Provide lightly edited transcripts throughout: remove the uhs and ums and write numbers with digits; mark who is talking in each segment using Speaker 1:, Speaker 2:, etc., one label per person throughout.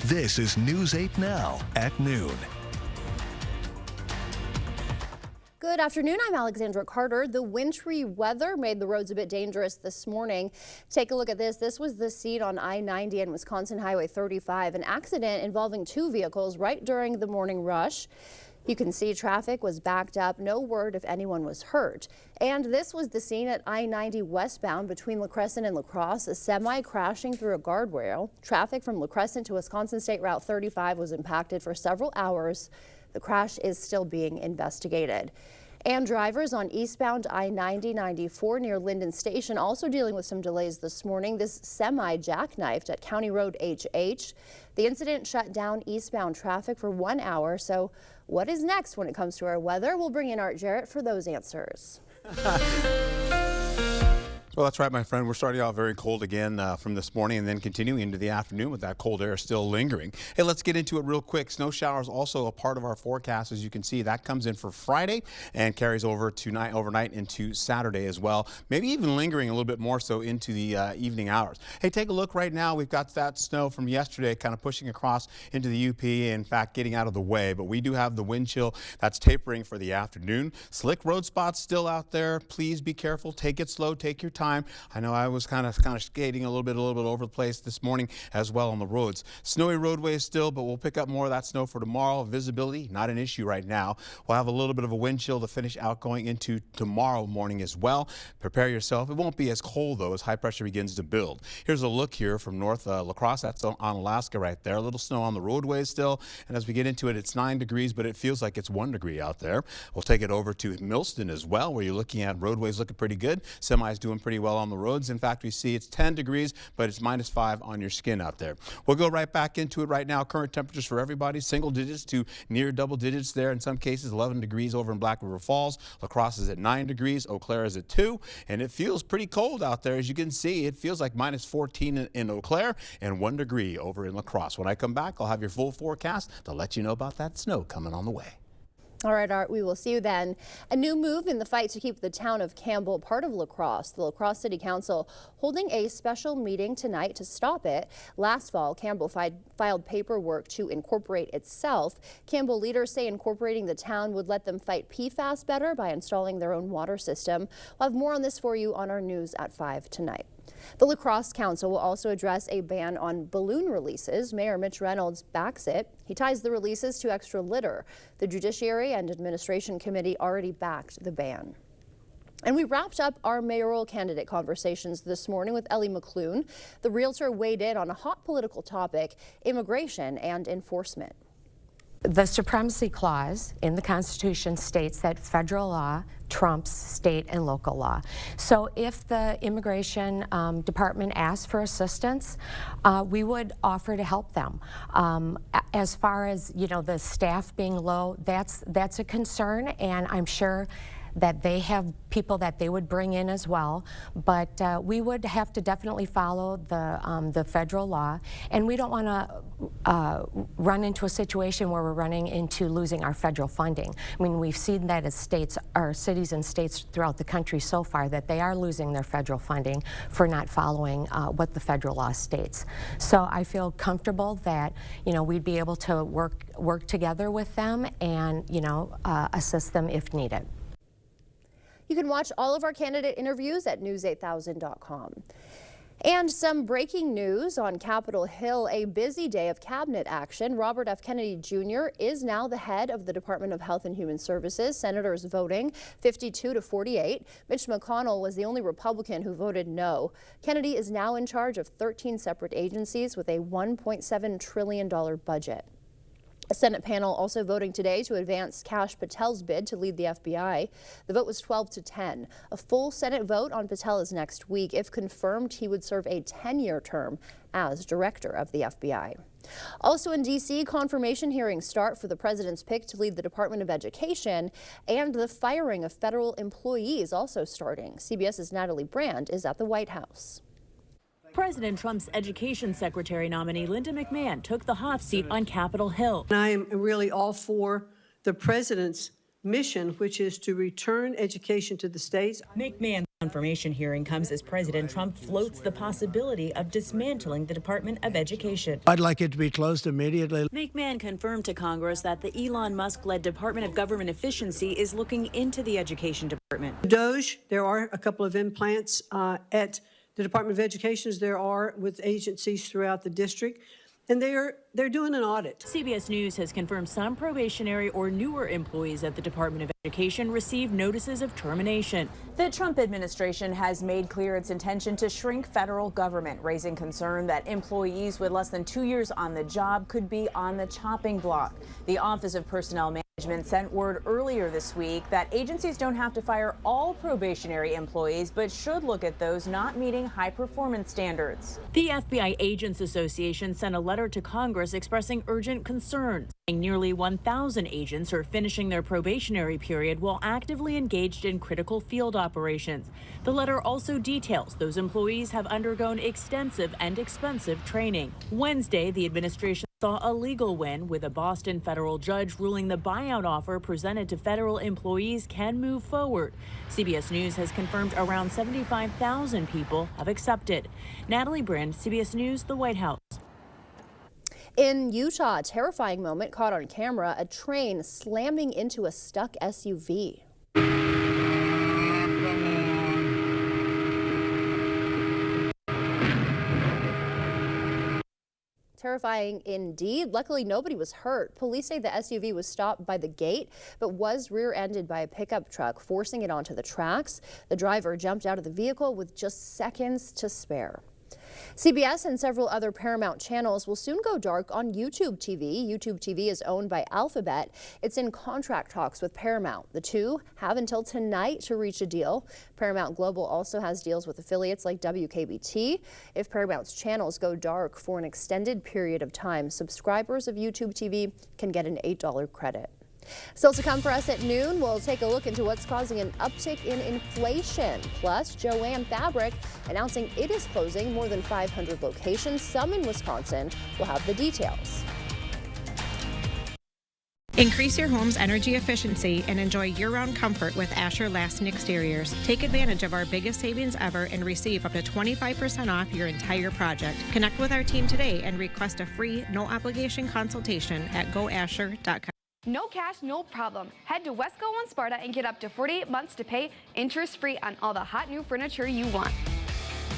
Speaker 1: This is News 8 Now at noon.
Speaker 2: Good afternoon, I'm Alexandra Carter. The wintry weather made the roads a bit dangerous this morning. Take a look at this. This was the scene on I-90 and Wisconsin Highway 35, an accident involving two vehicles right during the morning rush. You can see traffic was backed up, no word if anyone was hurt. And this was the scene at I-90 westbound between La Crescent and La Crosse, a semi crashing through a guardrail. Traffic from La Crescent to Wisconsin State Route 35 was impacted for several hours. The crash is still being investigated. And drivers on eastbound I-90-94 near Linden Station also dealing with some delays this morning. This semi jackknifed at County Road HH. The incident shut down eastbound traffic for 1 hour. So what is next when it comes to our weather? We'll bring in Art Jarrett for those answers.
Speaker 3: Well, that's right, my friend. We're starting out very cold again from this morning and then continuing into the afternoon with that cold air still lingering. Hey, let's get into it real quick. Snow showers also a part of our forecast. As you can see, that comes in for Friday and carries over tonight, overnight into Saturday as well. Maybe even lingering a little bit more so into the evening hours. Hey, take a look right now. We've got that snow from yesterday kind of pushing across into the UP, in fact, getting out of the way. But we do have the wind chill that's tapering for the afternoon. Slick road spots still out there. Please be careful. Take it slow. Take your time. I know I was kind of skating a little bit over the place this morning as well on the roads. Snowy roadways still, but we'll pick up more of that snow for tomorrow. Visibility, not an issue right now. We'll have a little bit of a wind chill to finish out going into tomorrow morning as well. Prepare yourself. It won't be as cold, though, as high pressure begins to build. Here's a look here from North La Crosse. That's on Alaska right there. A little snow on the roadways still. And as we get into it, it's 9 degrees, but it feels like it's 1 degree out there. We'll take it over to Millston as well, where you're looking at roadways looking pretty good. Semis doing pretty well on the roads. In fact, we see it's 10 degrees, but it's -5 on your skin out there. We'll go right back into it right now. Current temperatures for everybody, single digits to near double digits there. In some cases, 11 degrees over in Black River Falls. La Crosse is at 9 degrees. Eau Claire is at 2. And it feels pretty cold out there. As you can see, it feels like -14 in Eau Claire and 1 degree over in La Crosse. When I come back, I'll have your full forecast to let you know about that snow coming on the way.
Speaker 2: All right, Art, we will see you then. A new move in the fight to keep the town of Campbell part of La Crosse. The La Crosse City Council holding a special meeting tonight to stop it. Last fall, Campbell filed paperwork to incorporate itself. Campbell leaders say incorporating the town would let them fight PFAS better by installing their own water system. We'll have more on this for you on our news at 5 tonight. The La Crosse Council will also address a ban on balloon releases. Mayor Mitch Reynolds backs it. He ties the releases to extra litter. The Judiciary and Administration Committee already backed the ban. And we wrapped up our mayoral candidate conversations this morning with Ellie McClune. The realtor weighed in on a hot political topic, immigration and enforcement.
Speaker 4: The Supremacy Clause in the Constitution states that federal law trumps state and local law. So if the Immigration Department asks for assistance, we would offer to help them. As far as, you know, the staff being low, that's a concern, and I'm sure that they have people that they would bring in as well, but we would have to definitely follow the federal law, and we don't want to run into a situation where we're running into losing our federal funding. I mean, we've seen that as states, or cities and states throughout the country so far, that they are losing their federal funding for not following what the federal law states. So I feel comfortable that, you know, we'd be able to work together with them and, you know, assist them if needed.
Speaker 2: You can watch all of our candidate interviews at news8000.com. And some breaking news on Capitol Hill, a busy day of cabinet action. Robert F. Kennedy Jr. is now the head of the Department of Health and Human Services. Senators voting 52 to 48. Mitch McConnell was the only Republican who voted no. Kennedy is now in charge of 13 separate agencies with a $1.7 trillion budget. A Senate panel also voting today to advance Kash Patel's bid to lead the FBI. The vote was 12 to 10. A full Senate vote on Patel is next week. If confirmed, he would serve a 10-year term as director of the FBI. Also in D.C., confirmation hearings start for the president's pick to lead the Department of Education, and the firing of federal employees also starting. CBS's Natalie Brand is at the White House.
Speaker 5: President Trump's education secretary nominee Linda McMahon took the hot seat on Capitol Hill.
Speaker 6: I am really all for the president's mission, which is to return education to the states.
Speaker 5: McMahon confirmation hearing comes as President Trump floats the possibility of dismantling the Department of Education.
Speaker 7: I'd like it to be closed immediately.
Speaker 5: McMahon confirmed to Congress that the Elon Musk-led Department of Government Efficiency is looking into the Education Department.
Speaker 6: DOGE, there are a couple of implants at the Department of Education, as there are with agencies throughout the district, and they're doing an audit.
Speaker 5: CBS News has confirmed some probationary or newer employees at the Department of Education received notices of termination.
Speaker 8: The Trump administration has made clear its intention to shrink federal government, raising concern that employees with less than 2 years on the job could be on the chopping block. The Office of Personnel Management sent word earlier this week that agencies don't have to fire all probationary employees, but should look at those not meeting high performance standards.
Speaker 5: The FBI Agents Association sent a letter to Congress expressing urgent concerns, saying nearly 1,000 agents are finishing their probationary period while actively engaged in critical field operations. The letter also details those employees have undergone extensive and expensive training. Wednesday, the administration saw a legal win, with a Boston federal judge ruling the buyout offer presented to federal employees can move forward. CBS News has confirmed around 75,000 people have accepted. Natalie Brand, CBS News, the White House.
Speaker 2: In Utah, a terrifying moment caught on camera, a train slamming into a stuck SUV. Terrifying indeed. Luckily, nobody was hurt. Police say the SUV was stopped by the gate, but was rear-ended by a pickup truck, forcing it onto the tracks. The driver jumped out of the vehicle with just seconds to spare. CBS and several other Paramount channels will soon go dark on YouTube TV. YouTube TV is owned by Alphabet. It's in contract talks with Paramount. The two have until tonight to reach a deal. Paramount Global also has deals with affiliates like WKBT. If Paramount's channels go dark for an extended period of time, subscribers of YouTube TV can get an $8 credit. Still to come for us at noon, we'll take a look into what's causing an uptick in inflation. Plus, Jo-Ann Fabric announcing it is closing more than 500 locations, some in Wisconsin. We'll have the details.
Speaker 9: Increase your home's energy efficiency and enjoy year-round comfort with Asher Lasting Exteriors. Take advantage of our biggest savings ever and receive up to 25% off your entire project. Connect with our team today and request a free, no-obligation consultation at goasher.com.
Speaker 10: No cash, no problem. Head to Wesco on Sparta and get up to 48 months to pay interest-free on all the hot new furniture you want.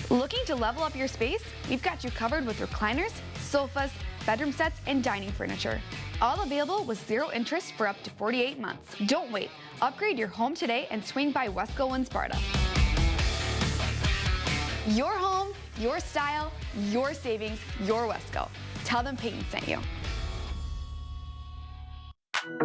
Speaker 10: Looking to level up your space? We've got you covered with recliners, sofas, bedroom sets, and dining furniture. All available with zero interest for up to 48 months. Don't wait. Upgrade your home today and swing by Wesco in Sparta. Your home, your style, your savings, your Wesco. Tell them Peyton sent you.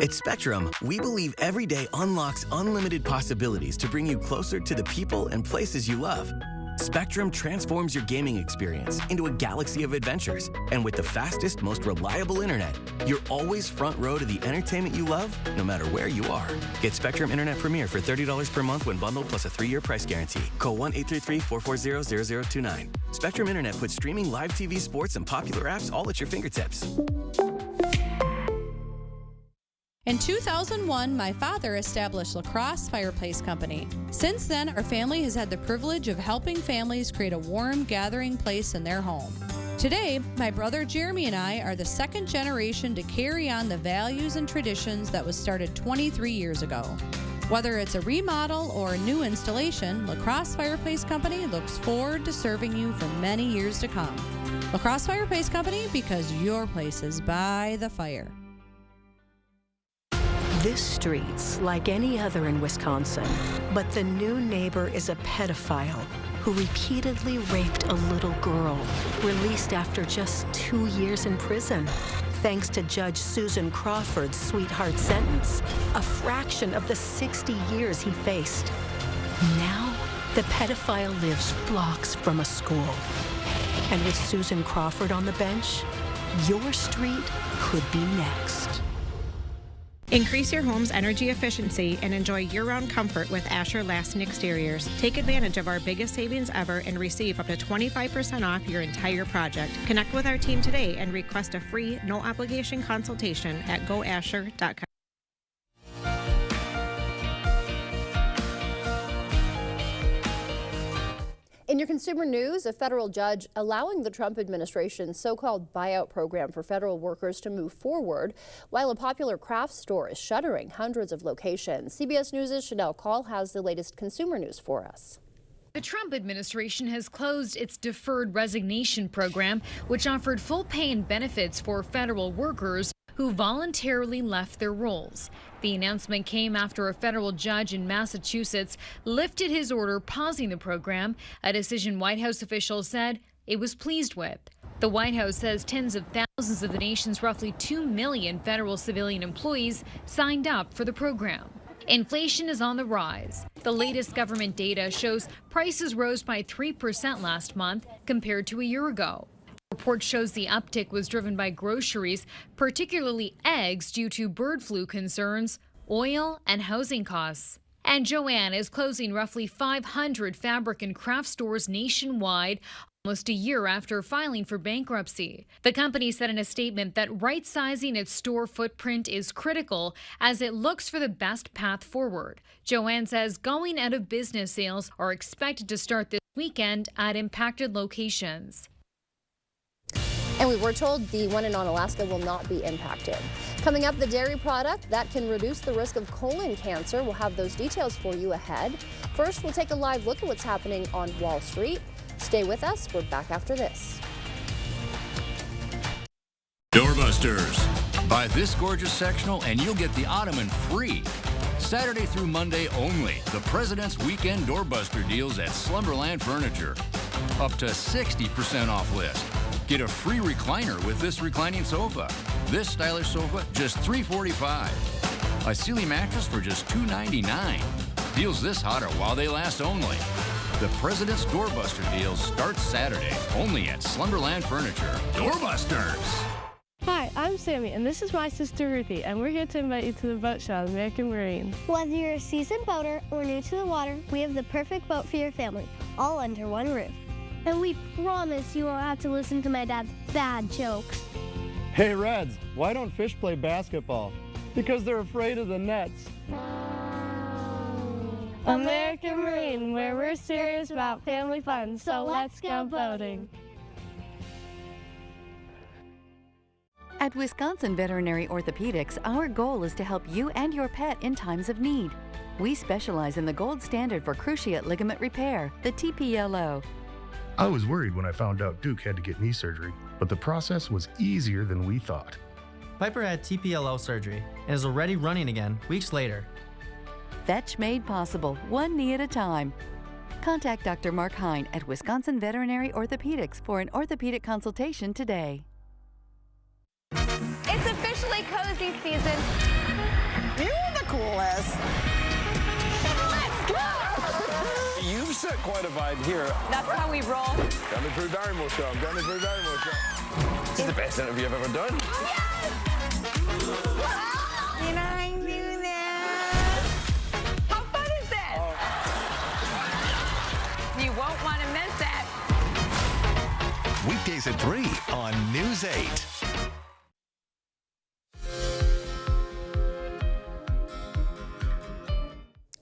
Speaker 11: At Spectrum, we believe every day unlocks unlimited possibilities to bring you closer to the people and places you love. Spectrum transforms your gaming experience into a galaxy of adventures. And with the fastest, most reliable internet, you're always front row to the entertainment you love, no matter where you are. Get Spectrum Internet Premier for $30 per month when bundled, plus a 3-year price guarantee. Call 1-833-440-0029. Spectrum Internet puts streaming live TV, sports, and popular apps all at your fingertips.
Speaker 12: In 2001, my father established La Crosse Fireplace Company. Since then, our family has had the privilege of helping families create a warm gathering place in their home. Today, my brother Jeremy and I are the second generation to carry on the values and traditions that was started 23 years ago. Whether it's a remodel or a new installation, La Crosse Fireplace Company looks forward to serving you for many years to come. La Crosse Fireplace Company, because your place is by the fire.
Speaker 13: This street's like any other in Wisconsin, but the new neighbor is a pedophile who repeatedly raped a little girl, released after just 2 years in prison. Thanks to Judge Susan Crawford's sweetheart sentence, a fraction of the 60 years he faced. Now, the pedophile lives blocks from a school. And with Susan Crawford on the bench, your street could be next.
Speaker 9: Increase your home's energy efficiency and enjoy year-round comfort with Asher Lasting Exteriors. Take advantage of our biggest savings ever and receive up to 25% off your entire project. Connect with our team today and request a free, no-obligation consultation at goasher.com.
Speaker 2: In your consumer news, a federal judge allowing the Trump administration's so-called buyout program for federal workers to move forward, while a popular craft store is shuttering hundreds of locations. CBS News' Chanel Call has the latest consumer news for us.
Speaker 14: The Trump administration has closed its deferred resignation program, which offered full pay and benefits for federal workers who voluntarily left their roles. The announcement came after a federal judge in Massachusetts lifted his order pausing the program, a decision White House officials said it was pleased with. The White House says tens of thousands of the nation's roughly 2 million federal civilian employees signed up for the program. Inflation is on the rise. The latest government data shows prices rose by 3% last month compared to a year ago. The report shows the uptick was driven by groceries, particularly eggs due to bird flu concerns, oil, and housing costs. And Joann is closing roughly 500 fabric and craft stores nationwide, almost a year after filing for bankruptcy. The company said in a statement that right-sizing its store footprint is critical as it looks for the best path forward. Joann says going out of business sales are expected to start this weekend at impacted locations.
Speaker 2: And we were told the one in Onalaska will not be impacted. Coming up, the dairy product that can reduce the risk of colon cancer. We'll have those details for you ahead. First, we'll take a live look at what's happening on Wall Street. Stay with us. We're back after this.
Speaker 15: Doorbusters. Buy this gorgeous sectional and you'll get the ottoman free. Saturday through Monday only. The President's Weekend Doorbuster deals at Slumberland Furniture. Up to 60% off list. Get a free recliner with this reclining sofa. This stylish sofa, just $345. A Sealy mattress for just $299. Deals this hot are while they last only. The President's Doorbuster deals start Saturday, only at Slumberland Furniture. Doorbusters!
Speaker 16: Hi, I'm Sammy, and this is my sister Ruthie, and we're here to invite you to the boat show at American Marine.
Speaker 17: Whether you're a seasoned boater or new to the water, we have the perfect boat for your family, all under one roof. And we promise you won't have to listen to my dad's bad jokes.
Speaker 18: Hey Reds, why don't fish play basketball? Because they're afraid of the nets.
Speaker 16: American Marine, where we're serious about family fun, so let's go boating.
Speaker 19: At Wisconsin Veterinary Orthopedics, our goal is to help you and your pet in times of need. We specialize in the gold standard for cruciate ligament repair, the TPLO.
Speaker 20: I was worried when I found out Duke had to get knee surgery, but the process was easier than we thought.
Speaker 21: Piper had TPLO surgery and is already running again weeks later.
Speaker 19: Fetch made possible, one knee at a time. Contact Dr. Mark Hine at Wisconsin Veterinary Orthopedics for an orthopedic consultation today.
Speaker 22: It's officially cozy season.
Speaker 23: You're the coolest.
Speaker 22: Let's go!
Speaker 23: You've set quite a vibe here.
Speaker 22: That's how we roll.
Speaker 23: Down the Drew Barrymore Show. Down the Drew Barrymore Show. This is the best interview I've ever done.
Speaker 22: Yes! Can I do that? How fun is this? You won't want to miss it.
Speaker 1: Weekdays at 3 on News 8.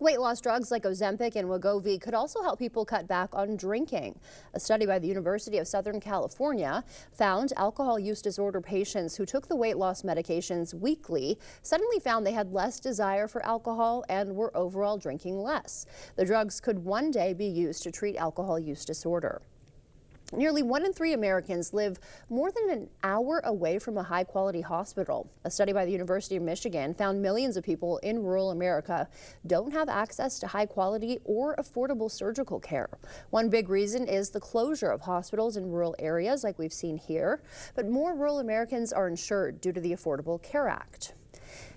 Speaker 2: Weight loss drugs like Ozempic and Wegovy could also help people cut back on drinking. A study by the University of Southern California found alcohol use disorder patients who took the weight loss medications weekly suddenly found they had less desire for alcohol and were overall drinking less. The drugs could one day be used to treat alcohol use disorder. Nearly 1 in 3 Americans live more than an hour away from a high-quality hospital. A study by the University of Michigan found millions of people in rural America don't have access to high-quality or affordable surgical care. One big reason is the closure of hospitals in rural areas like we've seen here, but more rural Americans are insured due to the Affordable Care Act.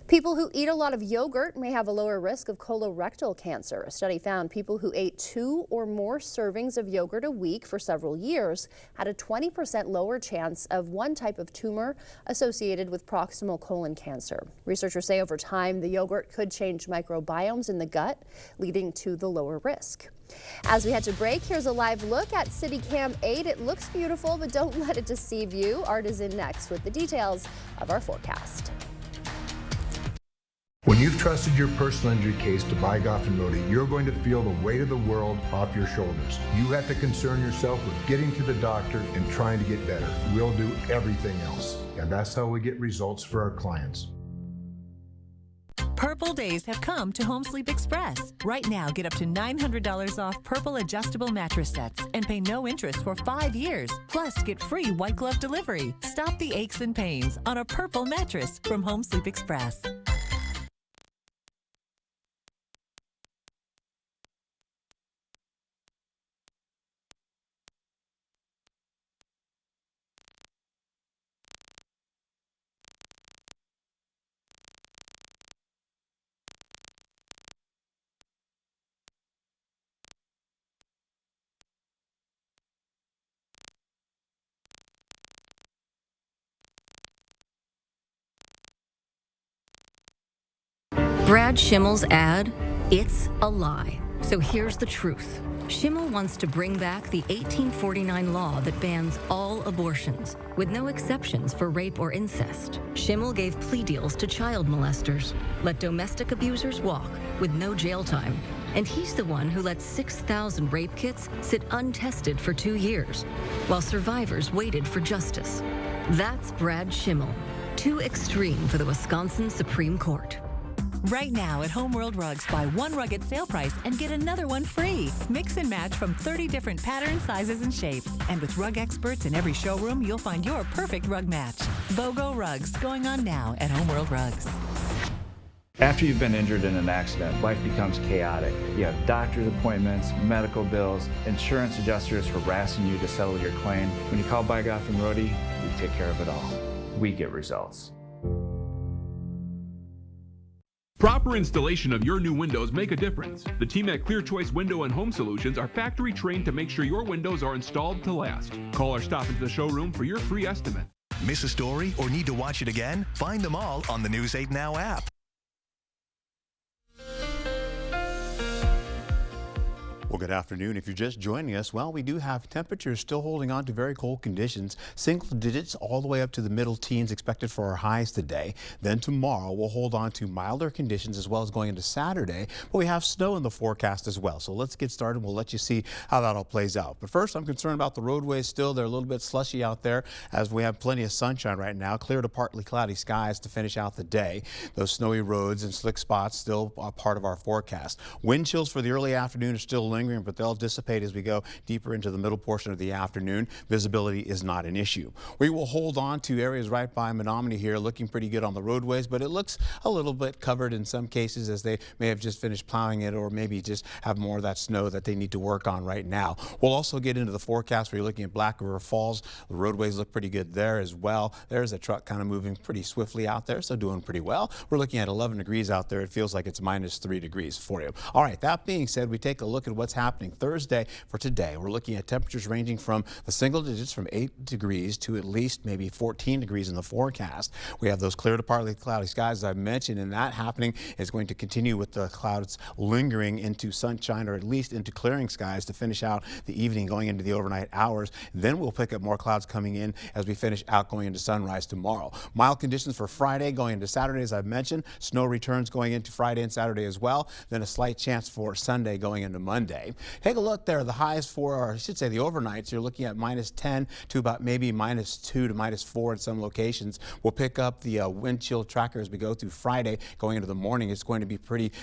Speaker 2: People who eat a lot of yogurt may have a lower risk of colorectal cancer. A study found people who ate 2 or more servings of yogurt a week for several years had a 20% lower chance of one type of tumor associated with proximal colon cancer. Researchers say over time, the yogurt could change microbiomes in the gut, leading to the lower risk. As we head to break, here's a live look at CityCam 8. It looks beautiful, but don't let it deceive you. Art is in next with the details of our forecast.
Speaker 20: When
Speaker 3: you've trusted your personal injury case to Bygoff and Rohde, you're going to feel the weight of the world off your shoulders. You have to concern yourself with getting to the doctor and trying to get better. We'll do everything else. And that's how we get results for our clients.
Speaker 4: Purple days have come to Home Sleep Express. Right now, get up to $900 off Purple adjustable mattress sets and pay no interest for 5 years. Plus, get free white glove delivery. Stop the aches and pains on a Purple mattress from Home Sleep Express.
Speaker 7: Brad Schimmel's ad, it's a lie. So here's the truth. Schimmel wants to bring back the 1849 law that bans all abortions, with no exceptions for rape or incest. Schimmel gave plea deals to child molesters, let domestic abusers walk with no jail time. And he's the one who let 6,000 rape kits sit untested for 2 years, while survivors waited for justice. That's Brad Schimmel. Too extreme for the Wisconsin Supreme Court.
Speaker 4: Right now at Homeworld Rugs, buy one rug at sale price and get another one free. Mix and match from 30 different patterns, sizes, and shapes. And with rug experts in every showroom, you'll find your perfect rug match. BOGO Rugs, going on now at Homeworld Rugs.
Speaker 24: After you've been injured in an accident, life becomes chaotic. You have doctor's appointments, medical bills, insurance adjusters harassing you to settle your claim. When you call Bygoff and Rohde, we take care of it all. We get results.
Speaker 25: Proper installation of your new windows make a difference. The team at Clear Choice Window and Home Solutions are factory trained to make sure your windows are installed to last. Call or stop into the showroom for your free estimate.
Speaker 1: Miss a story or need to watch it again? Find them all on the News 8 Now app.
Speaker 26: Well, good afternoon. If you're just joining us, well, we do have temperatures still holding on to very cold conditions. Single digits all the way up to the middle teens expected for our highs today. Then tomorrow we'll hold on to milder conditions as well as going into Saturday. But we have snow in the forecast as well. So let's get started. We'll let you see how that all plays out. But first, I'm concerned about the roadways still. They're a little bit slushy out there as we have plenty of sunshine right now. Clear to partly cloudy skies to finish out the day. Those snowy roads and slick spots still are part of our forecast. Wind chills for the early afternoon are still lingering, but they'll dissipate as we go deeper into the middle portion of the afternoon. Visibility is not an issue. We will hold on to areas right by Menominee here, looking pretty good on the roadways, but it looks a little bit covered in some cases as they may have just finished plowing it or maybe just have more of that snow that they need to work on right now. We'll also get into the forecast where you're looking at Black River Falls. The roadways look pretty good there as well. There's a truck kind of moving pretty swiftly out there, so doing pretty well. We're looking at 11 degrees out there. It feels like it's -3 degrees for you. All right, that being said, we take a look at what's happening Thursday for today. We're looking at temperatures ranging from the single digits from 8 degrees to at least maybe 14 degrees in the forecast. We have those clear to partly cloudy skies as I mentioned, and that happening is going to continue with the clouds lingering into sunshine or at least into clearing skies to finish out the evening going into the overnight hours. Then we'll pick up more clouds coming in as we finish out going into sunrise tomorrow. Mild conditions for Friday going into Saturday as I've mentioned. Snow returns going into Friday and Saturday as well. Then a slight chance for Sunday going into Monday. Take a look there. The highs for, or I should say the overnights, you're looking at -10 to about maybe -2 to -4 at some locations. We'll pick up the wind chill tracker as we go through Friday. Going into the morning, it's going to be pretty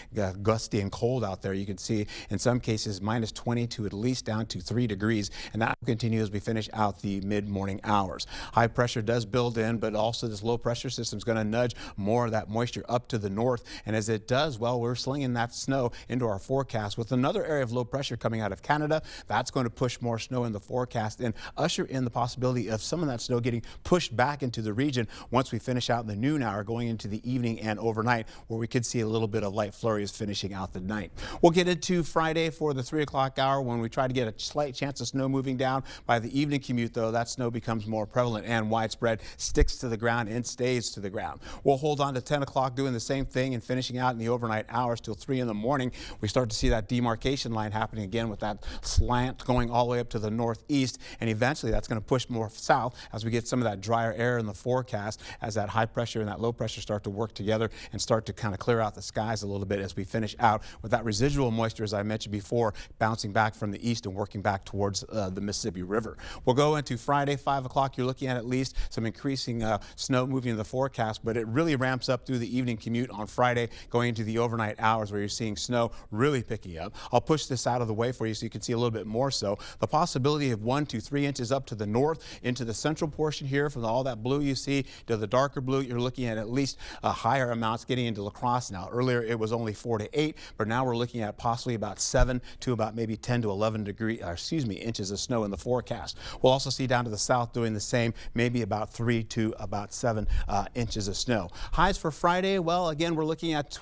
Speaker 26: gusty and cold out there. You can see in some cases -20 to at least down to 3 degrees. And that will continue as we finish out the mid-morning hours. High pressure does build in, but also this low pressure system is going to nudge more of that moisture up to the north. And as it does, well, we're slinging that snow into our forecast with another area of low pressure coming out of Canada. That's going to push more snow in the forecast and usher in the possibility of some of that snow getting pushed back into the region once we finish out in the noon hour going into the evening and overnight, where we could see a little bit of light flurries finishing out the night. We'll get into Friday for the 3 o'clock hour when we try to get a slight chance of snow moving down. By the evening commute, though, that snow becomes more prevalent and widespread, sticks to the ground and stays to the ground. We'll hold on to 10 o'clock doing the same thing and finishing out in the overnight hours till 3 in the morning. We start to see that demarcation line line happening again with that slant going all the way up to the northeast, and eventually that's going to push more south as we get some of that drier air in the forecast as that high pressure and that low pressure start to work together and start to kind of clear out the skies a little bit as we finish out with that residual moisture, as I mentioned before, bouncing back from the east and working back towards the Mississippi River. We'll go into Friday, 5 o'clock. You're looking at least some increasing snow moving in the forecast, but it really ramps up through the evening commute on Friday, going into the overnight hours where you're seeing snow really picking up. I'll push this out of the way for you so you can see a little bit more so. The possibility of 1 to 3 inches up to the north into the central portion here from all that blue you see to the darker blue. You're looking at least higher amounts getting into La Crosse now. Earlier it was only 4 to 8, but now we're looking at possibly about 7 to about maybe 10 to 11 inches of snow in the forecast. We'll also see down to the south doing the same, maybe about 3 to about 7 inches of snow. Highs for Friday, well, again, we're looking at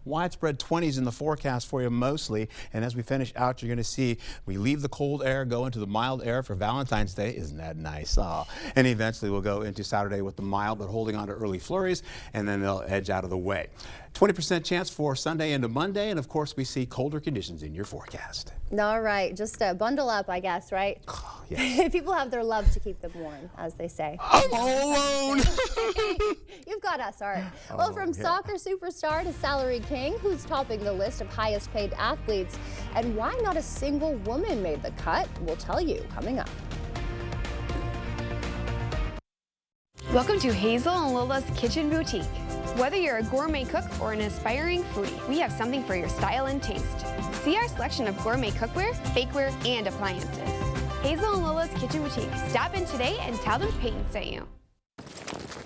Speaker 26: widespread 20s in the forecast for you mostly, and as we finish out, you're going to see we leave the cold air, go into the mild air for Valentine's Day. Isn't that nice? And eventually we'll go into Saturday with the mild but holding on to early flurries, and then they'll edge out of the way. 20% chance for Sunday into Monday, and of course we see colder conditions in your forecast.
Speaker 2: All right, just bundle up, I guess, right? Yes. People have their love to keep them warm, as they say.
Speaker 26: I'm all alone.
Speaker 2: You've got us, Art. Well, from soccer superstar to salary king, who's topping the list of highest paid athletes, and why not a single woman made the cut? We'll tell you coming up.
Speaker 5: Welcome to Hazel and Lola's Kitchen Boutique. Whether you're a gourmet cook or an aspiring foodie, we have something for your style and taste. See our selection of gourmet cookware, bakeware, and appliances. Hazel and Lola's Kitchen Boutique. Stop in today and tell them Peyton sent you.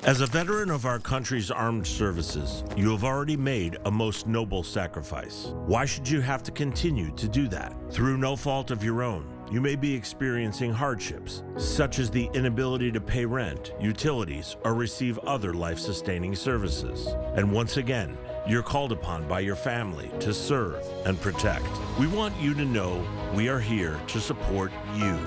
Speaker 6: As a veteran of our country's armed services, you have already made a most noble sacrifice. Why should you have to continue to do that? Through no fault of your own, you may be experiencing hardships, such as the inability to pay rent, utilities, or receive other life-sustaining services. And once again, you're called upon by your family to serve and protect. We want you to know we are here to support you.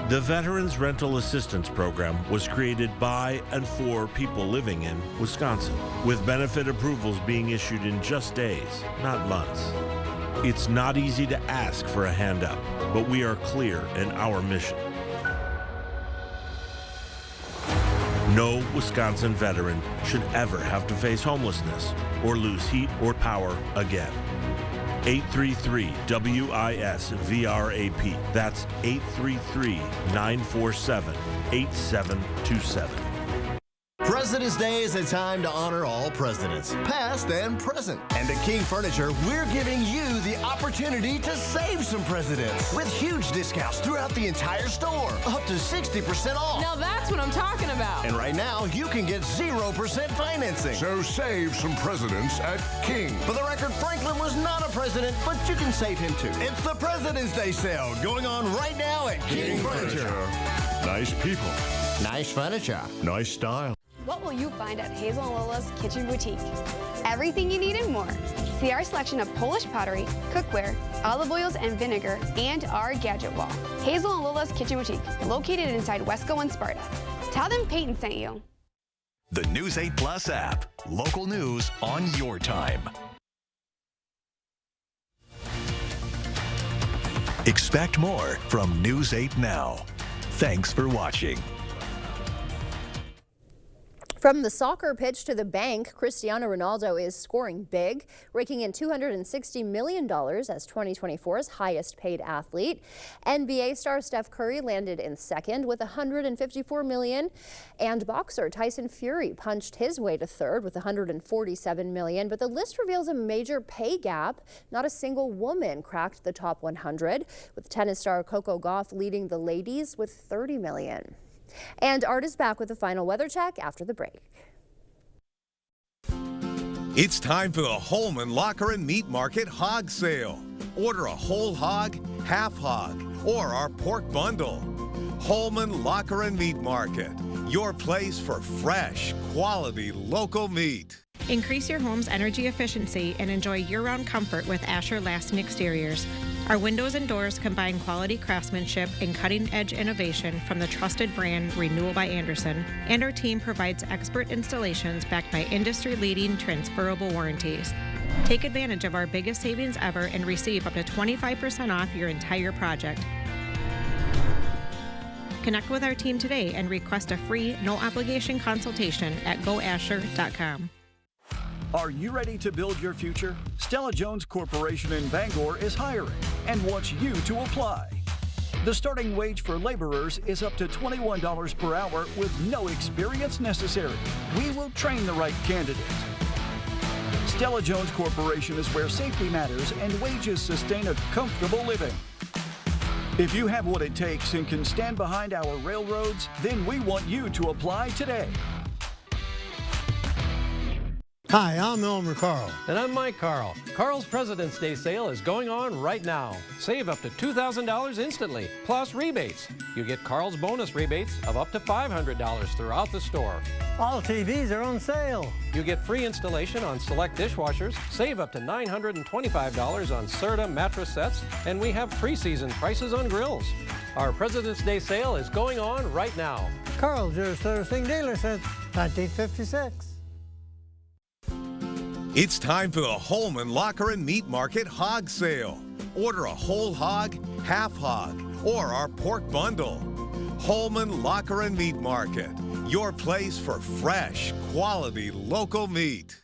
Speaker 6: The Veterans Rental Assistance Program was created by and for people living in Wisconsin, with benefit approvals being issued in just days, not months. It's not easy to ask for a hand up, but we are clear in our mission. No Wisconsin veteran should ever have to face homelessness or lose heat or power again. 833-WIS-VRAP. That's 833-947-8727.
Speaker 8: President's Day is a time to honor all presidents, past and present. And at King Furniture, we're giving you the opportunity to save some presidents with huge discounts throughout the entire store, up to 60% off.
Speaker 10: Now that's what I'm talking about.
Speaker 8: And right now, you can get 0% financing.
Speaker 11: So save some presidents at King.
Speaker 8: For the record, Franklin was not a president, but you can save him too. It's the President's Day sale going on right now at King Furniture.
Speaker 11: Nice people.
Speaker 8: Nice furniture.
Speaker 11: Nice style.
Speaker 5: What will you find at Hazel and Lola's Kitchen Boutique? Everything you need and more. See our selection of Polish pottery, cookware, olive oils and vinegar, and our gadget wall. Hazel and Lola's Kitchen Boutique, located inside Wesco and Sparta. Tell them Peyton sent you.
Speaker 1: The News 8 Plus app. Local news on your time. Expect more from News 8 Now. Thanks for watching.
Speaker 2: From the soccer pitch to the bank, Cristiano Ronaldo is scoring big, raking in $260 million as 2024's highest paid athlete. NBA star Steph Curry landed in second with $154 million, and boxer Tyson Fury punched his way to third with $147 million. But the list reveals a major pay gap. Not a single woman cracked the top 100, with tennis star Coco Gauff leading the ladies with $30 million. And Art is back with the final weather check after the break.
Speaker 12: It's time for the Holman Locker and Meat Market Hog Sale. Order a whole hog, half hog, or our pork bundle. Holman Locker and Meat Market, your place for fresh, quality, local meat.
Speaker 9: Increase your home's energy efficiency and enjoy year-round comfort with Asher Lasting Exteriors. Our windows and doors combine quality craftsmanship and cutting-edge innovation from the trusted brand Renewal by Andersen, and our team provides expert installations backed by industry-leading transferable warranties. Take advantage of our biggest savings ever and receive up to 25% off your entire project. Connect with our team today and request a free, no-obligation consultation at goasher.com.
Speaker 13: Are you ready to build your future? Stella Jones Corporation in Bangor is hiring and wants you to apply. The starting wage for laborers is up to $21 per hour with no experience necessary. We will train the right candidate. Stella Jones Corporation is where safety matters and wages sustain a comfortable living. If you have what it takes and can stand behind our railroads, then we want you to apply today.
Speaker 14: Hi, I'm Elmer Carl.
Speaker 15: And I'm Mike Carl. Carl's President's Day sale is going on right now. Save up to $2,000 instantly, plus rebates. You get Carl's bonus rebates of up to $500 throughout the store.
Speaker 14: All TVs are on sale.
Speaker 15: You get free installation on select dishwashers, save up to $925 on Serta mattress sets, and we have preseason prices on grills. Our President's Day sale is going on right now.
Speaker 14: Carl's, your servicing dealer since 1956.
Speaker 12: It's time for the Holman Locker and Meat Market Hog Sale. Order a whole hog, half hog, or our pork bundle. Holman Locker and Meat Market, your place for fresh, quality local meat.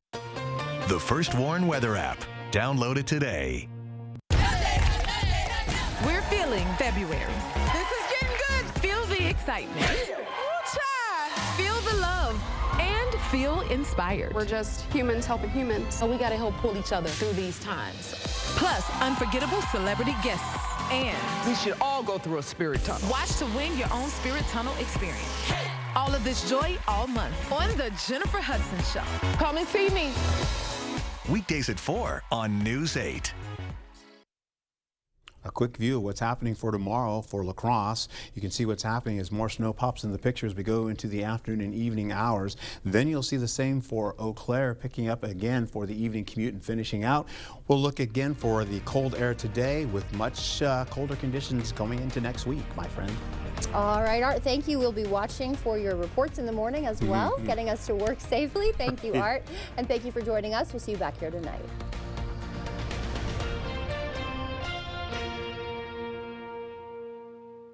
Speaker 1: The First Warn Weather app. Download it today.
Speaker 10: We're feeling February. This is getting good. Feel the excitement. Feel the love. And feel inspired.
Speaker 5: We're just humans helping humans.
Speaker 10: So we gotta help pull each other through these times. Plus, unforgettable celebrity guests. And we should all go through a spirit tunnel. Watch to win your own spirit tunnel experience. All of this joy all month on the Jennifer Hudson Show. Come and see me.
Speaker 1: Weekdays at 4 on News 8.
Speaker 26: A quick view of what's happening for tomorrow for La Crosse. You can see what's happening as more snow pops in the picture as we go into the afternoon and evening hours. Then you'll see the same for Eau Claire, picking up again for the evening commute and finishing out. We'll look again for the cold air today with much colder conditions going into next week, my friend.
Speaker 2: All right, Art, thank you. We'll be watching for your reports in the morning as well, getting us to work safely. Thank you, Art. And thank you for joining us. We'll see you back here tonight.